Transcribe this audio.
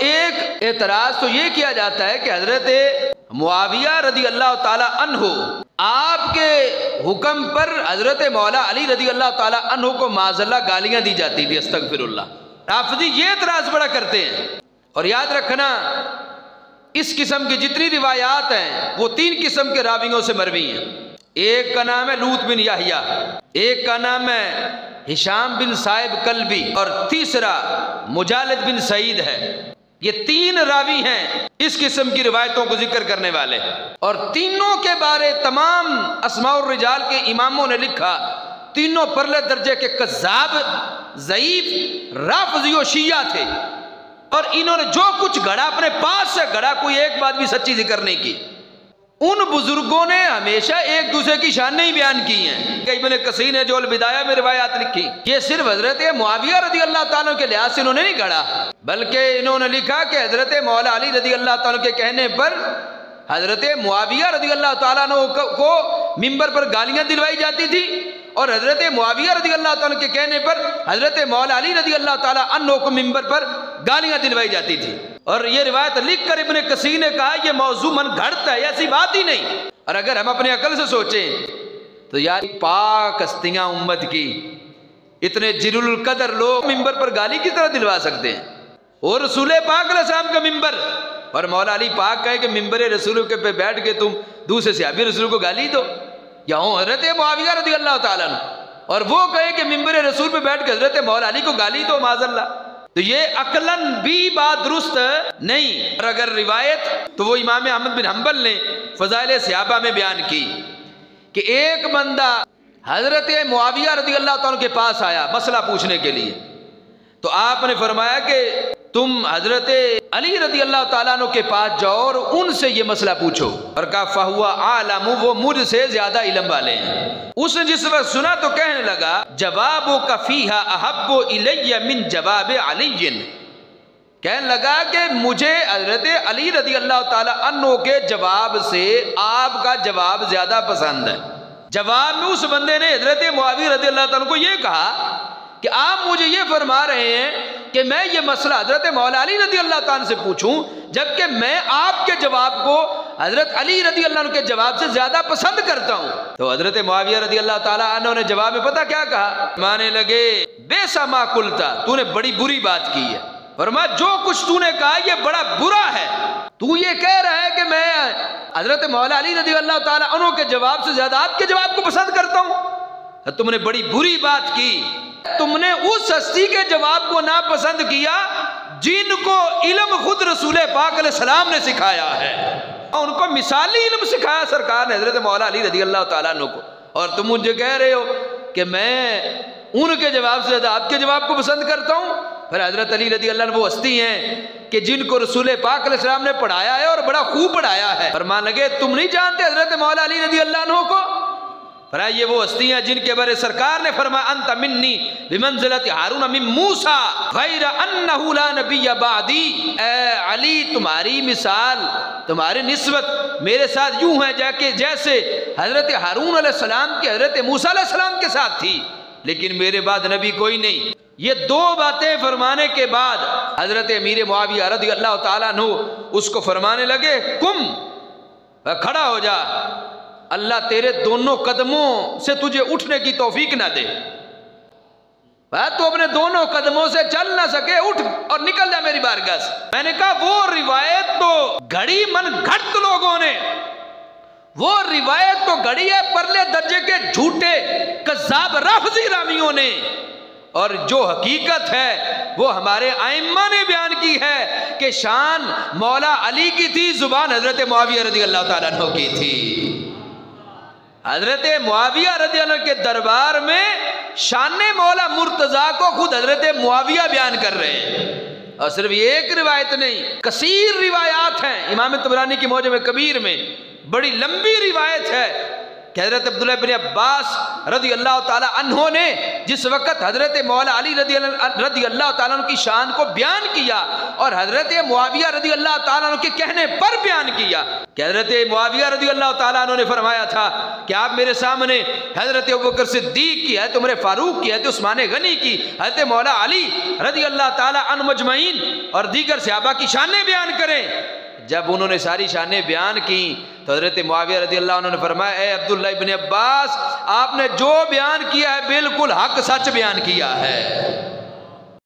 ایک اعتراض تو یہ کیا جاتا ہے کہ حضرت معاویہ رضی اللہ تعالی عنہ آپ کے حکم پر حضرت مولا علی رضی اللہ تعالی عنہ کو معاذ اللہ گالیاں دی جاتی تھی، استغفر اللہ۔ رافضی یہ اعتراض بڑا کرتے ہیں، اور یاد رکھنا اس قسم کی جتنی روایات ہیں وہ 3 قسم کے راویوں سے مروی ہیں۔ ایک کا نام ہے لوط بن یحییٰ، ایک کا نام ہے ہشام بن صائب کلبی، اور تیسرا مجالد بن سعید ہے۔ یہ 3 راوی ہیں اس قسم کی روایتوں کو ذکر کرنے والے، اور تینوں کے بارے تمام اسماء الرجال کے اماموں نے لکھا تینوں پرلے درجے کے کذاب، ضعیف، رافضی و شیعہ تھے، اور انہوں نے جو کچھ گھڑا اپنے پاس سے گھڑا، کوئی ایک بات بھی سچی ذکر نہیں کی۔ ان بزرگوں نے ہمیشہ ایک دوسرے کی شان نہیں بیان کی ہیں۔ کہ ابن کثیر نے جو البدایہ میں روایات لکھی، یہ صرف حضرت معاویہ رضی اللہ تعالیٰ کے لحاظ سے انہوں نے نہیں گھڑا، بلکہ انہوں نے لکھا کہ حضرت مولا علی رضی اللہ تعالیٰ کے کہنے پر حضرت معاویہ رضی اللہ تعالیٰ کو منبر پر گالیاں دلوائی جاتی تھی، اور حضرت معاویہ رضی اللہ تعالیٰ کے کہنے پر حضرت مولا علی رضی اللہ تعالیٰ عنہ کو منبر پر گالیاں دلوائی جاتی تھی۔ اور یہ روایت لکھ کر ابن کثیر نے کہا یہ موضوع من گھڑتا ہے، ایسی بات ہی نہیں۔ اور اگر ہم اپنے عقل سے سوچیں تو یار پاک ہستیاں امت کی اتنے جلیل القدر لوگ منبر پر گالی کی طرح دلوا سکتے ہیں، اور رسول پاک علیہ السلام کا منبر، اور مولا علی پاک کہے کہ منبر رسول کے پہ بیٹھ کے تم دوسرے صحابی رسول کو گالی دو، یا ہوں حضرت معاویہ رضی اللہ تعالیٰ عنہ، اور وہ کہے کہ منبر رسول پہ بیٹھ کے حضرت مولا علی کو گالی دو، معاذ اللہ۔ تو یہ عقلاً بھی بات درست نہیں۔ اور اگر روایت تو وہ امام احمد بن حنبل نے فضائل صحابہ میں بیان کی کہ ایک بندہ حضرت معاویہ رضی اللہ تعالیٰ کے پاس آیا مسئلہ پوچھنے کے لیے، تو آپ نے فرمایا کہ تم حضرت علی رضی اللہ تعالیٰ عنہ کے پاس جاؤ اور ان سے یہ مسئلہ پوچھو، اور کہا فَهُوَ عَالَمُ، وہ مجھ سے زیادہ علم والے ہیں۔ اس نے جس وقت سنا تو کہنے لگا جوابُكَ فِيهَا أَحَبُّ إِلَيَّ مِن جَوَابِ عَلِيٍّ، کہنے لگا کہ مجھے حضرت علی رضی اللہ تعالیٰ عنہ کے جواب سے آپ کا جواب زیادہ پسند ہے۔ جواب میں اس بندے نے حضرت معاویہ رضی اللہ تعالیٰ عنہ کو یہ کہا کہ آپ مجھے یہ فرما رہے ہیں کہ میں یہ مسئلہ حضرت مولا علی رضی اللہ تعالیٰ سے پوچھوں، جبکہ میں آپ کے جواب کو حضرت علی رضی اللہ عنہ کے جواب سے زیادہ پسند کرتا ہوں۔ تو حضرت معاویہ رضی اللہ تعالیٰ عنہ نے جواب میں پتہ کیا کہا؟ مانے لگے بیسا ما قلتا، تو نے بڑی بری بات کی ہے، فرمایا جو کچھ تو نے کہا یہ بڑا برا ہے، تو یہ کہہ رہا ہے کہ میں حضرت مولا علی رضی اللہ تعالیٰ عنہ کے جواب سے زیادہ آپ کے جواب کو پسند کرتا ہوں، تم نے بڑی بری بات کی، تم نے اس ہستی کے جواب کو ناپسند کیا جن کو علم خود رسول پاک علیہ السلام نے سکھایا ہے، ان کو مثالی علم سکھایا سرکار نے حضرت مولا علی رضی اللہ تعالیٰ عنہ کو، اور تم مجھے کہہ رہے ہو کہ میں ان کے جواب سے زیادہ آپ کے جواب کو پسند کرتا ہوں۔ پھر حضرت علی رضی اللہ عنہ وہ ہستی ہیں کہ جن کو رسول پاک علیہ السلام نے پڑھایا ہے اور بڑا خوب پڑھایا ہے، فرمان لگے تم نہیں جانتے حضرت مولا علی رضی اللہ عنہ کو؟ فرمایا یہ وہ ہستی ہیں جن کے بارے سرکار نے فرمایا انت منی بمنزلت ہارون من موسیٰ غیر انہ لا نبی بعدی، اے علی تمہاری مثال، تمہاری نسبت میرے ساتھ یوں ہے جیسے حضرت ہارون علیہ السلام کی حضرت موسیٰ علیہ السلام کے ساتھ تھی، لیکن میرے بعد نبی کوئی نہیں۔ یہ 2 باتیں فرمانے کے بعد حضرت امیر معاویہ رضی اللہ تعالیٰ عنہ اس کو فرمانے لگے کم، کھڑا ہو جا، اللہ تیرے دونوں قدموں سے تجھے اٹھنے کی توفیق نہ دے، تو اپنے دونوں قدموں سے چل نہ سکے، اٹھ اور نکل جا میری بارگاہ سے۔ میں نے کہا وہ روایت تو گھڑی من گھڑت لوگوں نے، وہ روایت تو گھڑی ہے پرلے درجے کے جھوٹے کذاب رافضی راویوں نے، اور جو حقیقت ہے وہ ہمارے ائمہ نے بیان کی ہے کہ شان مولا علی کی تھی، زبان حضرت معاویہ رضی اللہ تعالیٰ عنہ کی تھی۔ حضرت معاویہ رضی اللہ عنہ کے دربار میں شان مولا مرتضیٰ کو خود حضرت معاویہ بیان کر رہے ہیں، اور صرف ایک روایت نہیں، کثیر روایات ہیں۔ امام طبرانی کی معجم کبیر میں بڑی لمبی روایت ہے کہ حضرت عبداللہ بن عباس رضی اللہ تعالیٰ عنہ نے جس وقت حضرت مولا علی رضی اللہ تعالیٰ عنہ کی شان کو بیان کیا، اور حضرت معاویہ رضی اللہ تعالیٰ عنہ کے کہنے پر بیان کیا، کہ حضرت معاویہ رضی اللہ تعالیٰ عنہ نے فرمایا تھا کہ آپ میرے سامنے حضرت ابوبکر صدیق کی، حضرت عمر فاروق کی، حضرت عثمان غنی کی، حضرت مولا علی رضی اللہ تعالی عنہ مجمعین اور دیگر صحابہ کی شانیں بیان کریں۔ جب انہوں نے ساری شانیں بیان کی تو حضرت معاویہ رضی اللہ عنہ نے فرمایا اے عبداللہ ابن عباس، آپ نے جو بیان کیا ہے بالکل حق سچ بیان کیا ہے۔